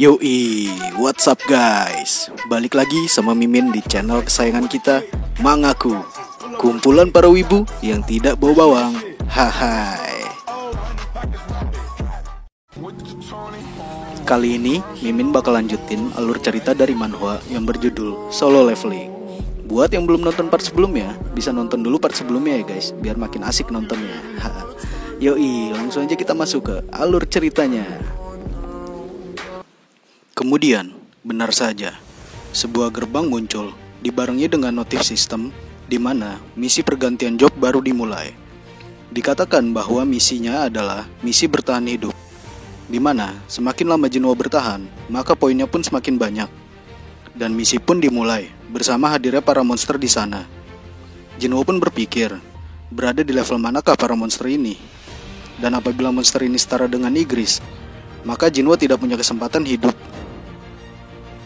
Yoi, what's up guys? Balik lagi sama Mimin di channel kesayangan kita, Mangaku. Kumpulan para wibu yang tidak bau bawang. Hai. Kali ini Mimin bakal lanjutin alur cerita dari manhwa yang berjudul Solo Leveling. Buat yang belum nonton part sebelumnya, bisa nonton dulu part sebelumnya ya guys, biar makin asik nontonnya. Yoi, langsung aja kita masuk ke alur ceritanya. Kemudian, benar saja, sebuah gerbang muncul, dibarengi dengan notif sistem, di mana misi pergantian job baru dimulai. Dikatakan bahwa misinya adalah misi bertahan hidup, di mana semakin lama Jinwo bertahan, maka poinnya pun semakin banyak. Dan misi pun dimulai, bersama hadirnya para monster di sana. Jinwo pun berpikir, berada di level manakah para monster ini? Dan apabila monster ini setara dengan Igris, maka Jinwo tidak punya kesempatan hidup.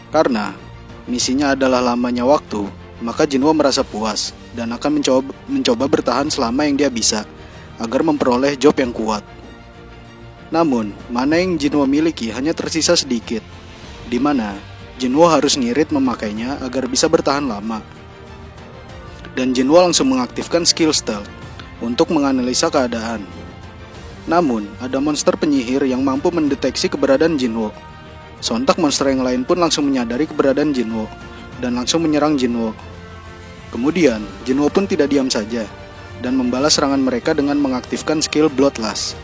Karena misinya adalah lamanya waktu, maka Jinwo merasa puas dan akan mencoba bertahan selama yang dia bisa agar memperoleh job yang kuat. Namun, mana yang Jinwo miliki hanya tersisa sedikit, di mana Jinwo harus ngirit memakainya agar bisa bertahan lama. Dan Jinwo langsung mengaktifkan skill stealth untuk menganalisa keadaan. Namun, ada monster penyihir yang mampu mendeteksi keberadaan Jinwo. Sontak monster yang lain pun langsung menyadari keberadaan Jinwo dan langsung menyerang Jinwo. Kemudian, Jinwo pun tidak diam saja dan membalas serangan mereka dengan mengaktifkan skill Bloodlust.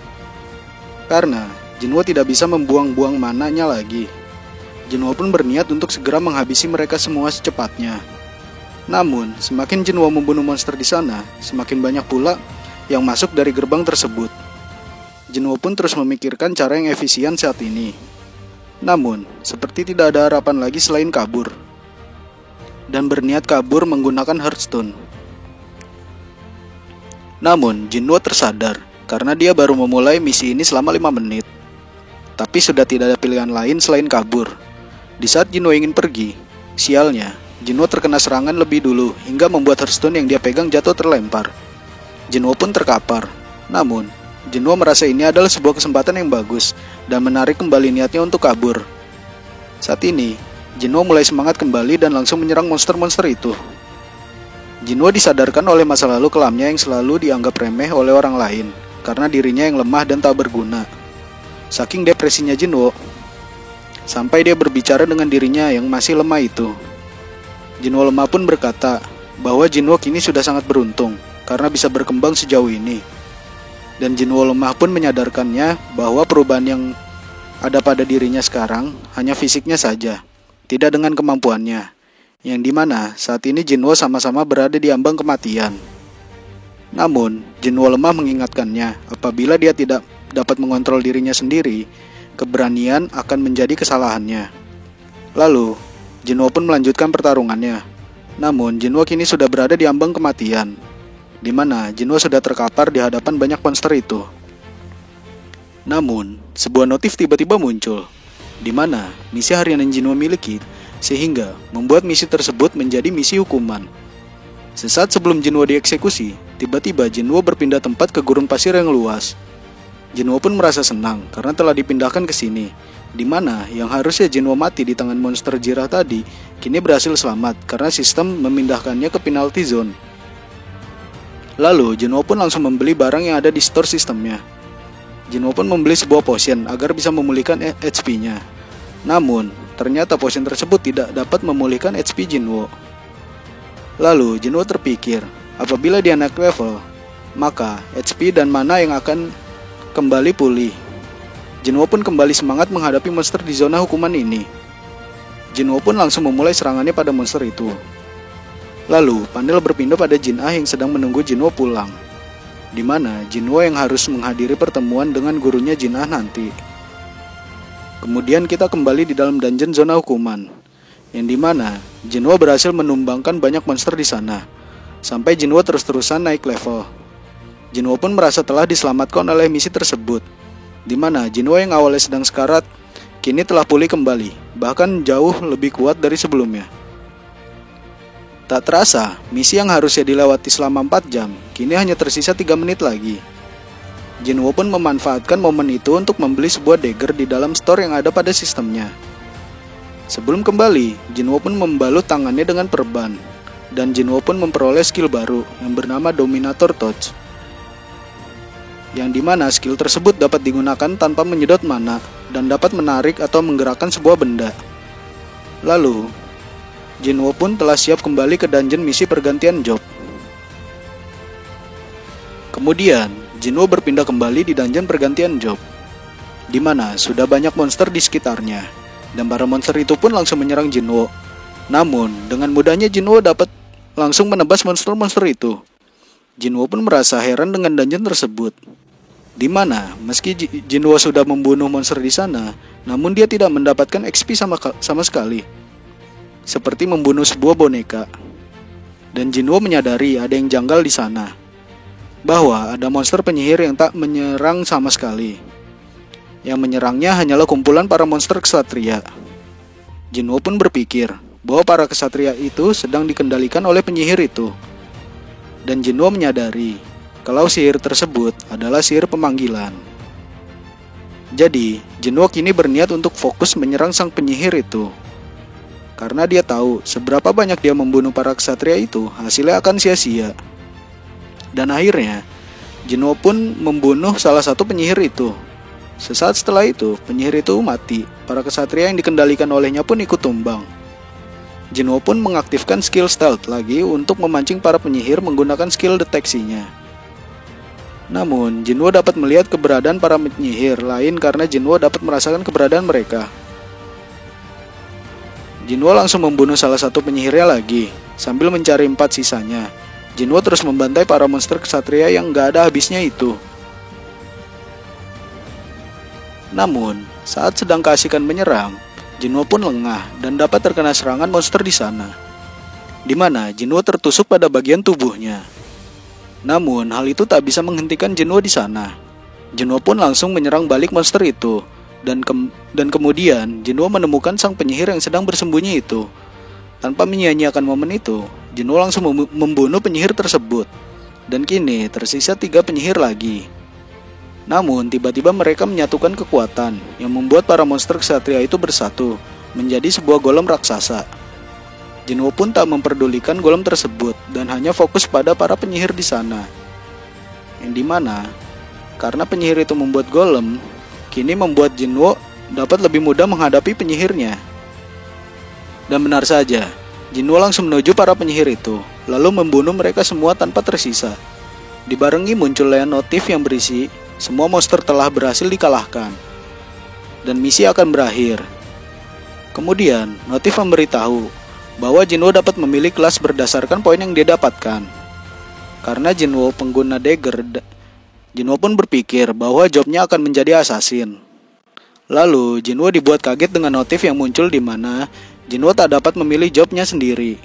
Karena Jinwo tidak bisa membuang-buang mananya lagi, Jinwo pun berniat untuk segera menghabisi mereka semua secepatnya. Namun, semakin Jinwo membunuh monster di sana, semakin banyak pula yang masuk dari gerbang tersebut. Jinwo pun terus memikirkan cara yang efisien saat ini. Namun, seperti tidak ada harapan lagi selain kabur. Dan berniat kabur menggunakan Hearthstone. Namun, Jinwo tersadar karena dia baru memulai misi ini selama 5 menit. Tapi sudah tidak ada pilihan lain selain kabur. Di saat Jinwo ingin pergi, sialnya, Jinwo terkena serangan lebih dulu hingga membuat Hearthstone yang dia pegang jatuh terlempar. Jinwo pun terkapar. Namun, Jinwo merasa ini adalah sebuah kesempatan yang bagus dan menarik kembali niatnya untuk kabur. Saat ini, Jinwo mulai semangat kembali dan langsung menyerang monster-monster itu. Jinwo disadarkan oleh masa lalu kelamnya yang selalu dianggap remeh oleh orang lain karena dirinya yang lemah dan tak berguna. Saking depresinya Jinwo, sampai dia berbicara dengan dirinya yang masih lemah itu. Jinwo lemah pun berkata bahwa Jinwo kini sudah sangat beruntung karena bisa berkembang sejauh ini. Dan Jinwo lemah pun menyadarkannya bahwa perubahan yang ada pada dirinya sekarang hanya fisiknya saja, tidak dengan kemampuannya, yang dimana saat ini Jinwo sama-sama berada di ambang kematian. Namun, Jinwo lemah mengingatkannya apabila dia tidak dapat mengontrol dirinya sendiri, keberanian akan menjadi kesalahannya. Lalu, Jinwo pun melanjutkan pertarungannya. Namun, Jinwo kini sudah berada di ambang kematian, di mana Jinwo sudah terkapar di hadapan banyak monster itu. Namun, sebuah notif tiba-tiba muncul, di mana misi harian yang Jinwo miliki, sehingga membuat misi tersebut menjadi misi hukuman. Sesaat sebelum Jinwo dieksekusi, tiba-tiba Jinwo berpindah tempat ke gurun pasir yang luas. Jinwo pun merasa senang karena telah dipindahkan ke sini, di mana yang harusnya Jinwo mati di tangan monster jirah tadi, kini berhasil selamat karena sistem memindahkannya ke penalty zone. Lalu, Jinwo pun langsung membeli barang yang ada di store sistemnya. Jinwo pun membeli sebuah potion agar bisa memulihkan HP-nya. Namun, ternyata potion tersebut tidak dapat memulihkan HP Jinwo. Lalu, Jinwo terpikir, apabila dia naik level, maka HP dan mana yang akan kembali pulih. Jinwo pun kembali semangat menghadapi monster di zona hukuman ini. Jinwo pun langsung memulai serangannya pada monster itu. Lalu, panel berpindah pada Jin Ah yang sedang menunggu Jinwo pulang, di mana Jinwo yang harus menghadiri pertemuan dengan gurunya Jin Ah nanti. Kemudian kita kembali di dalam dungeon zona hukuman, yang dimana Jinwo berhasil menumbangkan banyak monster di sana, sampai Jinwo terus-terusan naik level. Jinwo pun merasa telah diselamatkan oleh misi tersebut, di mana Jinwo yang awalnya sedang sekarat, kini telah pulih kembali, bahkan jauh lebih kuat dari sebelumnya. Tak terasa, misi yang harusnya dilewati selama 4 jam, kini hanya tersisa 3 menit lagi. Jinwo pun memanfaatkan momen itu untuk membeli sebuah dagger di dalam store yang ada pada sistemnya. Sebelum kembali, Jinwo pun membalut tangannya dengan perban, dan Jinwo pun memperoleh skill baru yang bernama Dominator Touch, yang dimana skill tersebut dapat digunakan tanpa menyedot mana dan dapat menarik atau menggerakkan sebuah benda. Lalu, Jinwo pun telah siap kembali ke dungeon misi pergantian job. Kemudian, Jinwo berpindah kembali di dungeon pergantian job, di mana sudah banyak monster di sekitarnya, dan para monster itu pun langsung menyerang Jinwo. Namun, dengan mudahnya Jinwo dapat langsung menebas monster-monster itu. Jinwo pun merasa heran dengan dungeon tersebut, di mana meski Jinwo sudah membunuh monster di sana, namun dia tidak mendapatkan XP sama sekali, seperti membunuh sebuah boneka. Dan Jinwo menyadari ada yang janggal di sana, bahwa ada monster penyihir yang tak menyerang sama sekali. Yang menyerangnya hanyalah kumpulan para monster ksatria. Jinwo pun berpikir bahwa para ksatria itu sedang dikendalikan oleh penyihir itu. Dan Jinwo menyadari kalau sihir tersebut adalah sihir pemanggilan. Jadi, Jinwo kini berniat untuk fokus menyerang sang penyihir itu. Karena dia tahu seberapa banyak dia membunuh para ksatria itu, hasilnya akan sia-sia. Dan akhirnya, Jinwo pun membunuh salah satu penyihir itu. Sesaat setelah itu, penyihir itu mati. Para ksatria yang dikendalikan olehnya pun ikut tumbang. Jinwo pun mengaktifkan skill stealth lagi untuk memancing para penyihir menggunakan skill deteksinya. Namun, Jinwo dapat melihat keberadaan para penyihir lain karena Jinwo dapat merasakan keberadaan mereka. Jinwo langsung membunuh salah satu penyihirnya lagi, sambil mencari 4 sisanya. Jinwo terus membantai para monster ksatria yang gak ada habisnya itu. Namun, saat sedang keasikan menyerang, Jinwo pun lengah dan dapat terkena serangan monster di sana, di mana Jinwo tertusuk pada bagian tubuhnya. Namun, hal itu tak bisa menghentikan Jinwo di sana. Jinwo pun langsung menyerang balik monster itu, dan kemudian Jinwo menemukan sang penyihir yang sedang bersembunyi itu. Tanpa menyia-nyiakan momen itu, Jinwo langsung membunuh penyihir tersebut, dan kini tersisa 3 penyihir lagi. Namun, tiba-tiba mereka menyatukan kekuatan yang membuat para monster ksatria itu bersatu menjadi sebuah golem raksasa. Jinwo pun tak memperdulikan golem tersebut dan hanya fokus pada para penyihir di sana. Yang dimana, karena penyihir itu membuat golem, kini membuat Jinwo dapat lebih mudah menghadapi penyihirnya. Dan benar saja, Jinwo langsung menuju para penyihir itu, lalu membunuh mereka semua tanpa tersisa. Dibarengi munculnya notif yang berisi, semua monster telah berhasil dikalahkan, dan misi akan berakhir. Kemudian, notif memberitahu bahwa Jinwo dapat memilih kelas berdasarkan poin yang dia dapatkan. Karena Jinwo pengguna dagger, Jinwo pun berpikir bahwa jobnya akan menjadi assassin. Lalu, Jinwo dibuat kaget dengan notif yang muncul di mana Jinwo tak dapat memilih jobnya sendiri,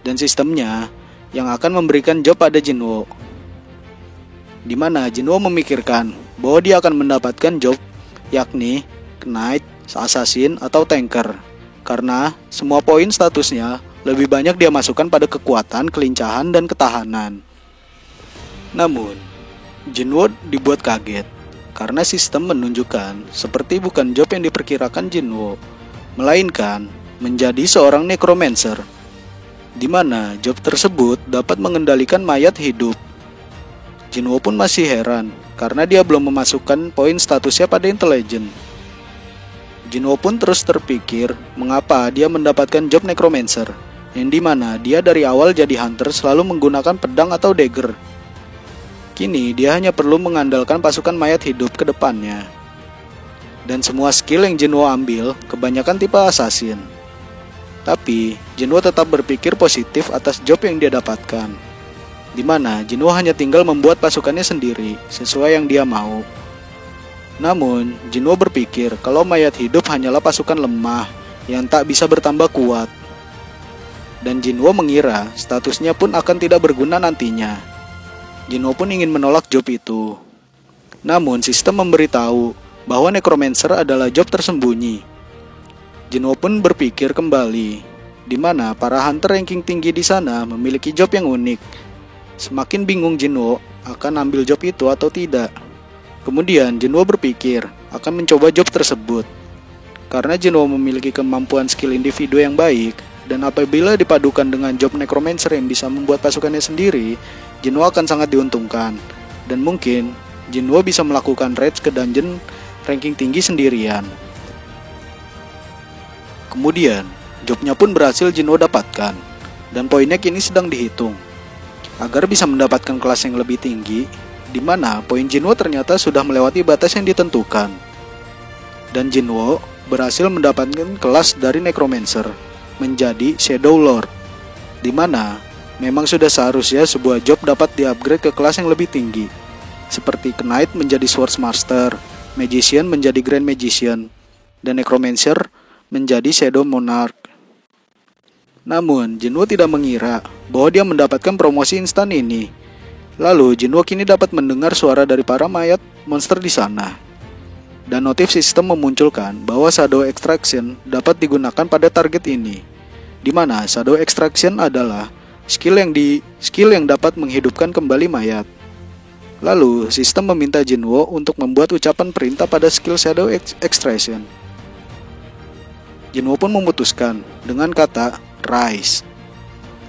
dan sistemnya yang akan memberikan job pada Jinwo. Di mana Jinwo memikirkan bahwa dia akan mendapatkan job, yakni Knight, Assassin, atau Tanker, karena semua poin statusnya lebih banyak dia masukkan pada kekuatan, kelincahan, dan ketahanan. Namun, Jinwo dibuat kaget karena sistem menunjukkan seperti bukan job yang diperkirakan Jinwo, melainkan menjadi seorang necromancer, di mana job tersebut dapat mengendalikan mayat hidup. Jinwo pun masih heran karena dia belum memasukkan poin statusnya pada intelligence. Jinwo pun terus terpikir mengapa dia mendapatkan job necromancer, yang dimana dia dari awal jadi hunter selalu menggunakan pedang atau dagger. Kini dia hanya perlu mengandalkan pasukan mayat hidup ke depannya. Dan semua skill yang Jinwo ambil kebanyakan tipe assassin. Tapi Jinwo tetap berpikir positif atas job yang dia dapatkan, di mana Jinwo hanya tinggal membuat pasukannya sendiri sesuai yang dia mau. Namun, Jinwo berpikir kalau mayat hidup hanyalah pasukan lemah yang tak bisa bertambah kuat. Dan Jinwo mengira statusnya pun akan tidak berguna nantinya. Jinwo pun ingin menolak job itu. Namun, sistem memberitahu bahwa necromancer adalah job tersembunyi. Jinwo pun berpikir kembali, di mana para hunter ranking tinggi di sana memiliki job yang unik. Semakin bingung Jinwo akan ambil job itu atau tidak. Kemudian Jinwo berpikir akan mencoba job tersebut. karena Jinwo memiliki kemampuan skill individu yang baik, dan apabila dipadukan dengan job Necromancer yang bisa membuat pasukannya sendiri, Jinwo akan sangat diuntungkan, dan mungkin Jinwo bisa melakukan raids ke dungeon ranking tinggi sendirian. Kemudian, jobnya pun berhasil Jinwo dapatkan, dan poinnya kini sedang dihitung agar bisa mendapatkan kelas yang lebih tinggi, di mana poin Jinwo ternyata sudah melewati batas yang ditentukan. Dan Jinwo berhasil mendapatkan kelas dari Necromancer menjadi Shadow Lord, di mana memang sudah seharusnya sebuah job dapat di-upgrade ke kelas yang lebih tinggi, seperti Knight menjadi Swordsmaster, Magician menjadi Grand Magician, dan Necromancer menjadi Shadow Monarch. Namun, Jinwo tidak mengira bahwa dia mendapatkan promosi instan ini. Lalu, Jinwo kini dapat mendengar suara dari para mayat monster di sana. Dan notif sistem memunculkan bahwa Shadow Extraction dapat digunakan pada target ini, di mana Shadow Extraction adalah skill yang dapat menghidupkan kembali mayat. Lalu, sistem meminta Jinwo untuk membuat ucapan perintah pada skill Shadow Extraction. Jinwo pun memutuskan dengan kata Rise.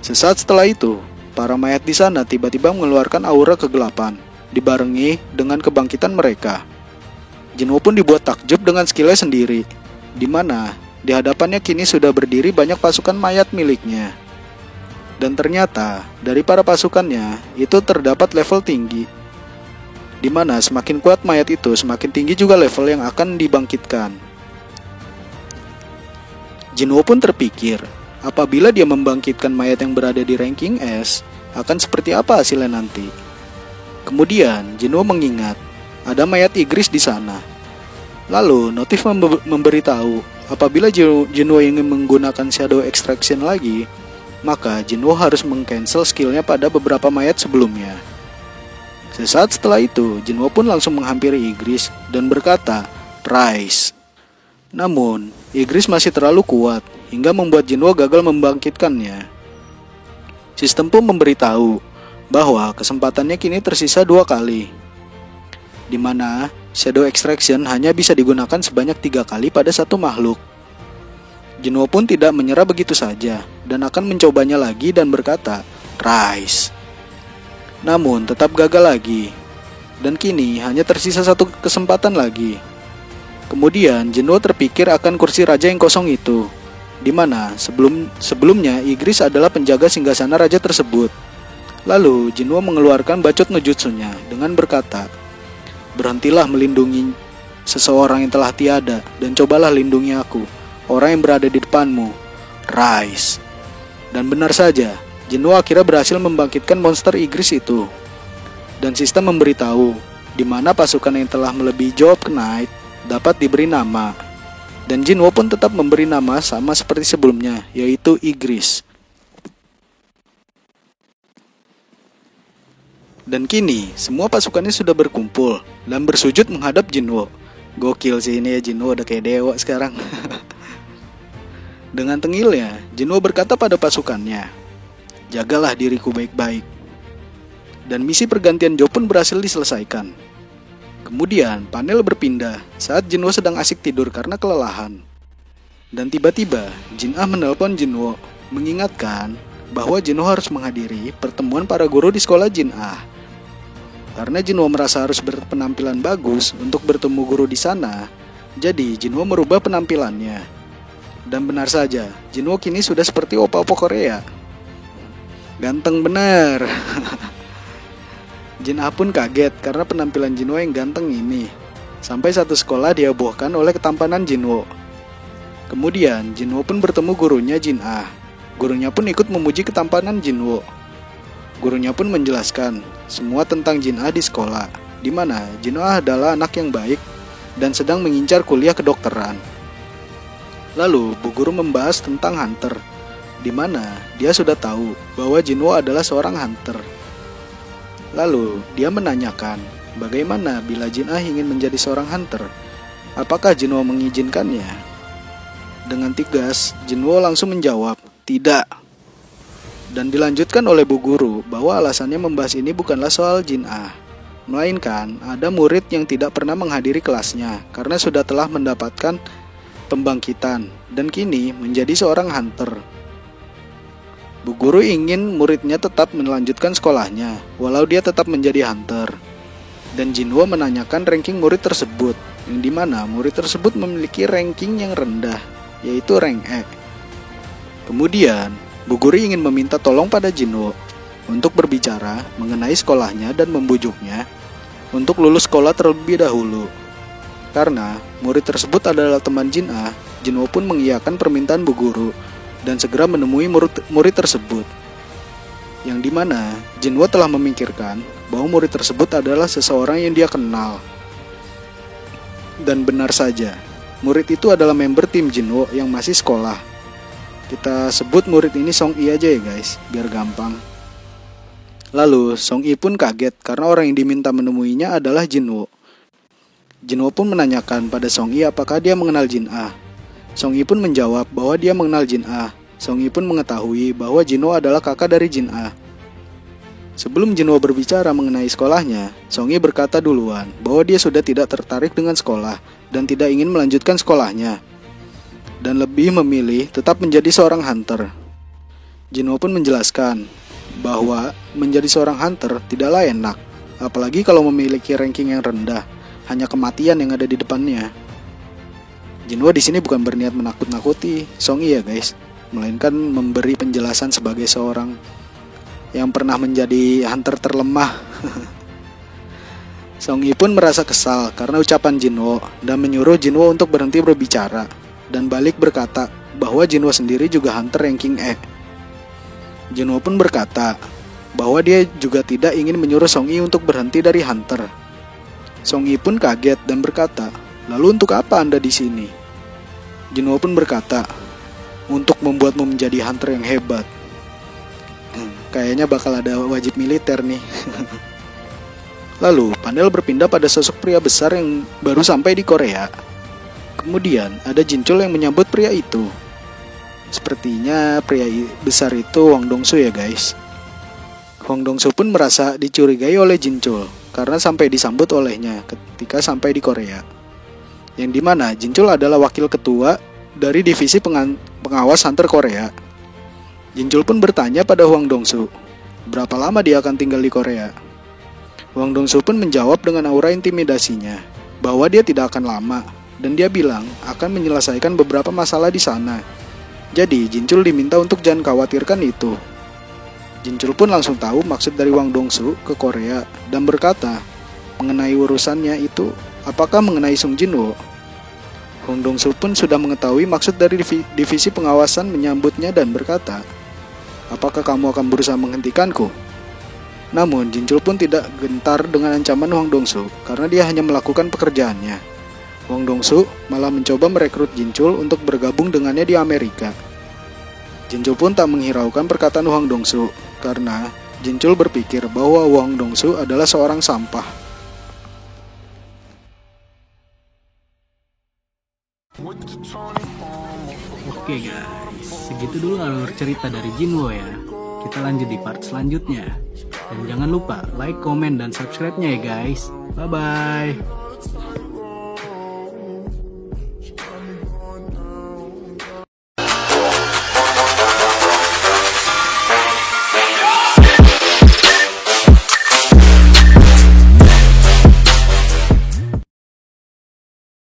Sesaat setelah itu, para mayat di sana tiba-tiba mengeluarkan aura kegelapan, dibarengi dengan kebangkitan mereka. Jinwo pun dibuat takjub dengan skillnya sendiri, di mana di hadapannya kini sudah berdiri banyak pasukan mayat miliknya. Dan ternyata dari para pasukannya itu terdapat level tinggi, di mana semakin kuat mayat itu semakin tinggi juga level yang akan dibangkitkan. Jinwo pun terpikir, apabila dia membangkitkan mayat yang berada di ranking S, akan seperti apa hasilnya nanti. Kemudian, Jinwo mengingat, ada mayat Igris di sana. Lalu, notif memberitahu, apabila Jinwo ingin menggunakan Shadow Extraction lagi, maka Jinwo harus meng-cancel skillnya pada beberapa mayat sebelumnya. Sesaat setelah itu, Jinwo pun langsung menghampiri Igris dan berkata, Rise. Namun, Igris masih terlalu kuat hingga membuat Jinwo gagal membangkitkannya. Sistem pun memberitahu bahwa kesempatannya kini tersisa 2 kali, di mana Shadow Extraction hanya bisa digunakan sebanyak 3 kali pada satu makhluk. Jinwo pun tidak menyerah begitu saja dan akan mencobanya lagi dan berkata, Rise. Namun tetap gagal lagi, dan kini hanya tersisa 1 kesempatan lagi. Kemudian Jinwo terpikir akan kursi raja yang kosong itu, di mana sebelumnya Igris adalah penjaga singgasana raja tersebut. Lalu Jinwo mengeluarkan bacot no jutsunya dengan berkata, berhentilah melindungi seseorang yang telah tiada dan cobalah lindungi aku, orang yang berada di depanmu. Rise. Dan benar saja, Jinwo akhirnya berhasil membangkitkan monster Igris itu. Dan sistem memberitahu di mana pasukan yang telah melebihi job Knight dapat diberi nama. Dan Jinwo pun tetap memberi nama sama seperti sebelumnya, yaitu Igris. Dan kini, semua pasukannya sudah berkumpul dan bersujud menghadap Jinwo. Gokil sih ini ya, Jinwo udah kayak dewa sekarang. Dengan tengilnya, Jinwo berkata pada pasukannya, jagalah diriku baik-baik. Dan misi pergantian job pun berhasil diselesaikan. Kemudian panel berpindah saat Jinwo sedang asik tidur karena kelelahan. Dan tiba-tiba Jin-Ah menelpon Jinwo, mengingatkan bahwa Jinwo harus menghadiri pertemuan para guru di sekolah Jin-Ah. Karena Jinwo merasa harus berpenampilan bagus untuk bertemu guru di sana, jadi Jinwo merubah penampilannya. Dan benar saja, Jinwo kini sudah seperti opa-opa Korea. Ganteng bener. Jin-Ah pun kaget karena penampilan Jinwo yang ganteng ini. Sampai satu sekolah dihebohkan oleh ketampanan Jinwo. Kemudian Jinwo pun bertemu gurunya Jin-Ah. Gurunya pun ikut memuji ketampanan Jinwo. Gurunya pun menjelaskan semua tentang Jin-Ah di sekolah, di mana Jin-Ah adalah anak yang baik dan sedang mengincar kuliah kedokteran. Lalu bu guru membahas tentang hunter, di mana dia sudah tahu bahwa Jinwo adalah seorang hunter. Lalu dia menanyakan bagaimana bila Jin-Ah ingin menjadi seorang hunter. Apakah Jinwo mengizinkannya? Dengan tegas, Jinwo langsung menjawab, tidak. Dan dilanjutkan oleh bu guru bahwa alasannya membahas ini bukanlah soal Jin-Ah, melainkan ada murid yang tidak pernah menghadiri kelasnya karena sudah telah mendapatkan pembangkitan dan kini menjadi seorang hunter. Bu guru ingin muridnya tetap melanjutkan sekolahnya, walau dia tetap menjadi hunter. Dan Jinwo menanyakan ranking murid tersebut, yang dimana murid tersebut memiliki ranking yang rendah, yaitu rank E. Kemudian, Bu guru ingin meminta tolong pada Jinwo untuk berbicara mengenai sekolahnya dan membujuknya untuk lulus sekolah terlebih dahulu. Karena murid tersebut adalah teman Jin A, Jinwo pun mengiyakan permintaan Bu guru dan segera menemui murid tersebut. Yang dimana Jinwo telah memikirkan bahwa murid tersebut adalah seseorang yang dia kenal. Dan benar saja, murid itu adalah member tim Jinwo yang masih sekolah. Kita sebut murid ini Song Yi aja ya guys, biar gampang. Lalu Song Yi pun kaget karena orang yang diminta menemuinya adalah Jinwo. Jinwo pun menanyakan pada Song Yi apakah dia mengenal Jin A. Song Yi pun menjawab bahwa dia mengenal Jin A. Song Yi pun mengetahui bahwa Jinwo adalah kakak dari Jin A. Sebelum Jinwo berbicara mengenai sekolahnya, Song Yi berkata duluan bahwa dia sudah tidak tertarik dengan sekolah dan tidak ingin melanjutkan sekolahnya, dan lebih memilih tetap menjadi seorang hunter. Jinwo pun menjelaskan bahwa menjadi seorang hunter tidaklah enak, apalagi kalau memiliki ranking yang rendah, hanya kematian yang ada di depannya. Jinwo di sini bukan berniat menakut-nakuti Song Yi ya guys, melainkan memberi penjelasan sebagai seorang yang pernah menjadi hunter terlemah. Song Yi pun merasa kesal karena ucapan Jinwo dan menyuruh Jinwo untuk berhenti berbicara dan balik berkata bahwa Jinwo sendiri juga hunter ranking E. Jinwo pun berkata bahwa dia juga tidak ingin menyuruh Song Yi untuk berhenti dari hunter. Song Yi pun kaget dan berkata, "Lalu untuk apa Anda di sini?" Jinwo pun berkata, "Untuk membuatmu menjadi hunter yang hebat." Kayaknya bakal ada wajib militer nih. Lalu panel berpindah pada sosok pria besar yang baru sampai di Korea. Kemudian ada Jinchul yang menyambut pria itu. Sepertinya pria besar itu Hwang Dong-su ya guys. Hwang Dong-su pun merasa dicurigai oleh Jinchul karena sampai disambut olehnya ketika sampai di Korea. Yang dimana Jinchul adalah wakil ketua dari divisi pengawas hunter Korea. Jinchul pun bertanya pada Hwang Dong-su, berapa lama dia akan tinggal di Korea? Hwang Dong-su pun menjawab dengan aura intimidasinya, bahwa dia tidak akan lama, dan dia bilang akan menyelesaikan beberapa masalah di sana. Jadi Jinchul diminta untuk jangan khawatirkan itu. Jinchul pun langsung tahu maksud dari Hwang Dong-su ke Korea, dan berkata, mengenai urusannya itu, apakah mengenai Sung Jinwo? Hwang Dong-su pun sudah mengetahui maksud dari divisi pengawasan menyambutnya dan berkata, apakah kamu akan berusaha menghentikanku? Namun Jinchul pun tidak gentar dengan ancaman Hwang Dong-su karena dia hanya melakukan pekerjaannya. Hwang Dong-su malah mencoba merekrut Jinchul untuk bergabung dengannya di Amerika. Jinchul pun tak menghiraukan perkataan Hwang Dong-su karena Jinchul berpikir bahwa Hwang Dong-su adalah seorang sampah. Oke guys, segitu dulu alur cerita dari Jinwo ya. Kita lanjut di part selanjutnya. Dan jangan lupa like, komen, dan subscribe-nya ya guys. Bye-bye.